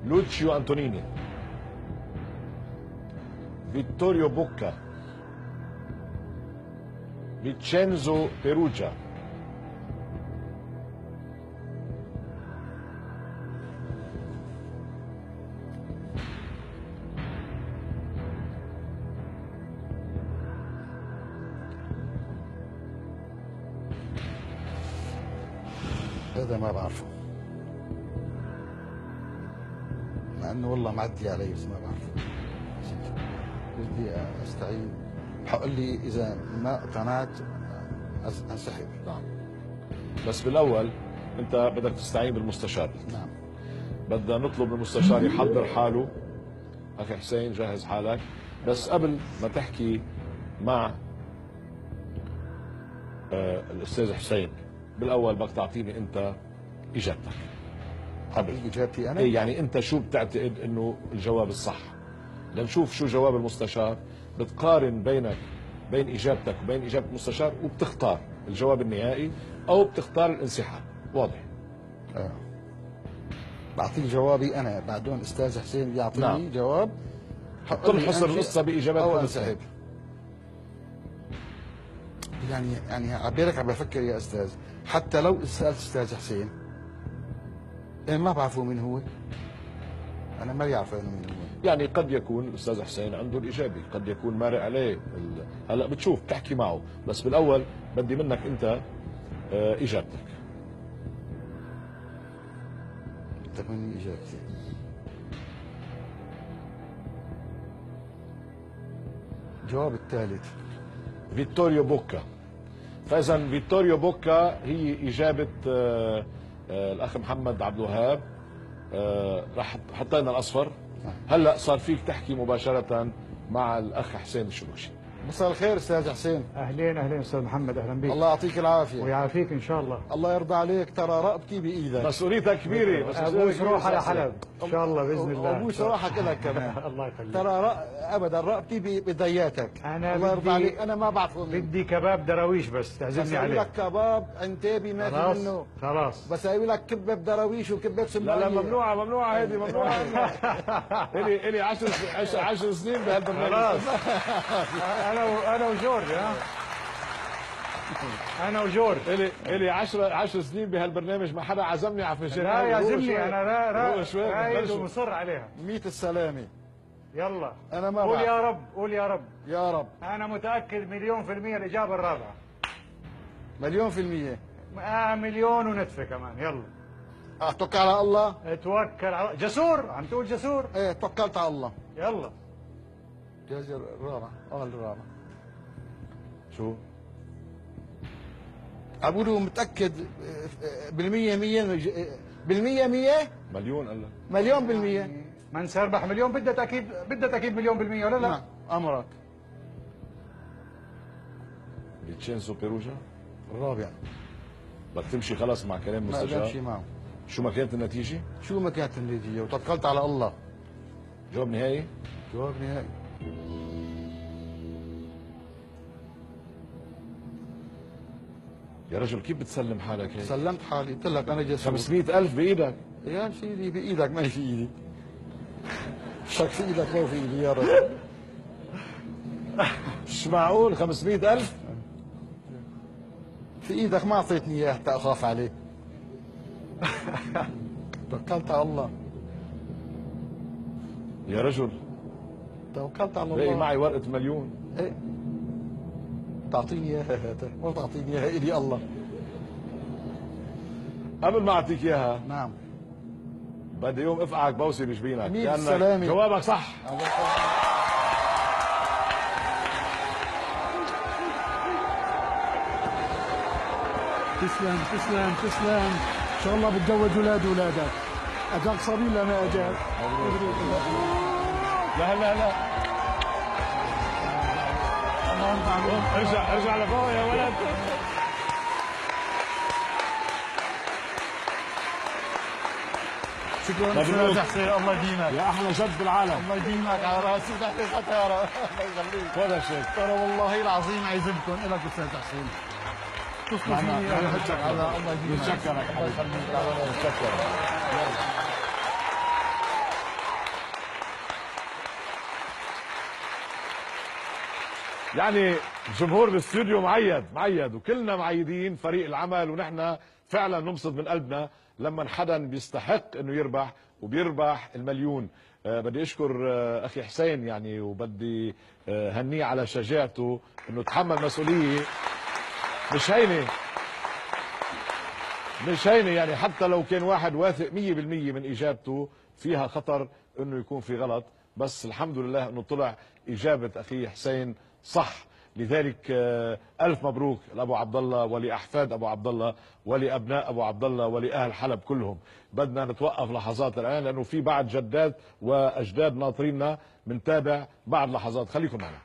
لوتشيو أنتونيني، فيتوريو بوكا، فيتشينزو بيروجا، هذا ما بعرفه، مع انه والله معدي علي بس ما بعرفه. بدي استعين، حقول لي اذا ما اقتنعت انسحب. نعم. بس بالاول انت بدك تستعين بالمستشار. نعم. بدنا نطلب من المستشار يحضر حاله. اخي حسين جهز حالك. بس قبل ما تحكي مع الاستاذ حسين، بالاول بدك تعطيني انت اجابتك. قبل اجابتي انا؟ ايه يعني انت شو بتعتقد انه الجواب الصح؟ لنشوف شو جواب المستشار، بتقارن بين اجابتك وبين اجابه المستشار، وبتختار الجواب النهائي او بتختار الانسحاب. واضح؟ بعطيك جوابي انا، بعدين استاذ حسين بيعطيني نعم. جواب. تلحص القصه باجابتك او انسحب. يعني عبالك عم بفكر يا استاذ، حتى لو سالت استاذ حسين ما بعرفه مين هو، انا ما بعرف انه مين هو. يعني قد يكون الاستاذ حسين عنده الاجابه، قد يكون مارق عليه هلا بتشوف بتحكي معه. بس بالاول بدي منك انت اجابتك. تكون اجابتي الجواب الثالث، فيتوريو بوكا. فاذا فيتوريو بوكا هي اجابه الاخ محمد عبد الوهاب. راح حطينا الاصفر. هلا صار فيك تحكي مباشره مع الاخ حسين الشلوشي. مساء الخير استاذ حسين. اهلين اهلين استاذ محمد، اهلا بك. الله يعطيك العافيه ويعافيك ان شاء الله. الله يرضى عليك، ترى رقبتي بايدك. مسؤوليتك كبيره. بس ابوس روح على حلب ان شاء الله باذن الله. ابوس روحك لك كمان. الله يخليك. ترى ابدا رقبتي بضياتك. الله يرضى عليك، انا ما بعرفه. بدي كباب دراويش بس تعزمني عليه. بسوي لك كباب عنتابي ما في منه. خلاص بسوي لك كبه بدراويش وكبه سماعيه. لا ممنوعه هذه ممنوعه. الي 10 سنين بهالبرنامج. انا وجورج. انا وجورج الي 10 سنين بهالبرنامج، ما حدا عزمني على فنجان. لا يعزمني، انا رايد شوي ومصر عليها. 100 السلامه. يلا انا ما قول بعرف. يا رب، قول يا رب. يا رب. انا متاكد 1,000,000% الاجابه الرابعه. 1,000,000%. مليون ونتفه كمان. يلا اتوكل على الله. توكل على جسور. عم تقول جسور؟ ايه توكلت على الله. يلا جاز الرابعه. الرابعه. شو؟ أقوله متأكد بالمية بالمية 100 مليون قال لك. مليون بالمية. من سيربح مليون بدها تأكيد، بدها تأكيد 1,000,000% ولا لا؟ نعم أمرك. فيتشينزو بيروجا الرابع. بدك تمشي خلص مع كلام ما المستشار؟ بمشي معه. شو ما كانت النتيجة؟ شو ما كانت النتيجة وتوكلت على الله. جواب نهائي؟ جواب نهائي. يا رجل كيف بتسلم حالك هيك؟ سلمت حالي، قلت لك أنا جسور. 500,000 بإيدك. يا سيدي بإيدك ما في إيدي. شك في إيدك مو في إيدي يا رجل. مش معقول 500,000؟ في إيدك ما أعطيتني إياه حتى أخاف عليه. توكلت على الله. يا رجل توكلت على الله. باقي معي ورقة مليون. ايه تعطيني اياها هذا ولا تعطيني اياها الي الله. قبل ما اعطيك اياها نعم بدي يوم افقعك بوسي بجبينك لأنك جوابك صح. تسلم تسلم تسلم، ان شاء الله بتزوج ولادك. اجاك صبي ولا ما اجاك؟ لا ارجع لفوق يا ولد. شكرا استاذ حسين، الله يديمك يا احلى جد بالعالم. الله يديمك على راسي وتحت الحتاره. الله يخليك. خذ الشيك. ترى والله العظيم عايزمكم لك استاذ حسين. تصلوا فيني الله يديمك. بتشكرك. الله يخليك. يعني جمهور الاستوديو معيد وكلنا معيدين فريق العمل، ونحن فعلا ننبسط من قلبنا لما حدا بيستحق انه يربح وبيربح المليون. بدي اشكر اخي حسين يعني، وبدي هنيه على شجاعته انه تحمل مسؤوليه مش هينه يعني، حتى لو كان واحد واثق 100% من اجابته فيها خطر انه يكون في غلط، بس الحمد لله انه طلع اجابه اخي حسين صح. لذلك الف مبروك لابو عبد الله ولاحفاد ابو عبد الله ولابناء ابو عبد الله ولاهل حلب كلهم. بدنا نتوقف لحظات الان لانه في بعض جدات واجداد ناطريننا، بنتابع بعد لحظات، خليكم معنا.